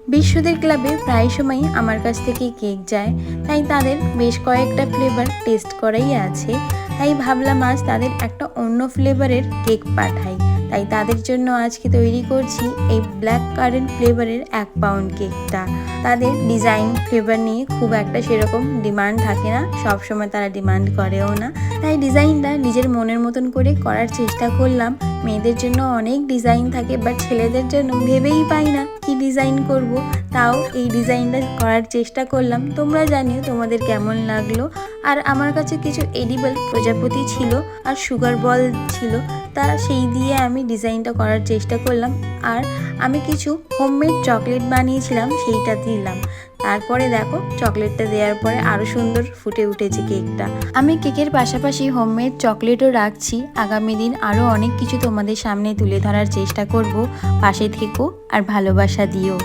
বিশ্বদের ক্লাবে প্রায় সময়ই আমার কাছ থেকে কেক যায়, তাই তাদের বেশ কয়েকটা ফ্লেভার টেস্ট করাই আছে। তাই ভাবলাম আজ তাদের একটা অন্য ফ্লেভারের কেক পাঠাই। তাই তাদের জন্য আজকে তৈরি করছি এই ব্ল্যাক কারেন্ট ফ্লেভারের 1 পাউন্ড কেকটা। তাদের ডিজাইন ফ্লেভার নিয়ে খুব একটা সেরকম ডিমান্ড থাকে না, সবসময় তারা ডিমান্ড করেও না। তাই ডিজাইনটা নিজের মনের মতন করে করার চেষ্টা করলাম। মেয়েদের জন্য অনেক ডিজাইন থাকে, বাট ছেলেদের জন্য ভেবেই পাই না কি ডিজাইন করব। তাও এই ডিজাইনটা করার চেষ্টা করলাম। তোমরা জানিও তোমাদের কেমন লাগলো। আর আমার কাছে কিছু এডিবল প্রজাপতি ছিল আর সুগার বল ছিল, তা সেই দিয়ে আমি ডিজাইনটা করার চেষ্টা করলাম। আর আমি কিছু হোমমেড চকলেট বানিয়েছিলাম, সেইটা দিলাম। তারপরে দেখো চকলেটটা দেওয়ার পরে আরও সুন্দর ফুটে উঠেছে কেকটা। আমি কেকের পাশাপাশি হোমমেড চকলেটও রাখছি। আগামী দিন আরও অনেক কিছু তোমাদের সামনে তুলে ধরার চেষ্টা করব। পাশে থেকো আর ভালোবাসা দিও।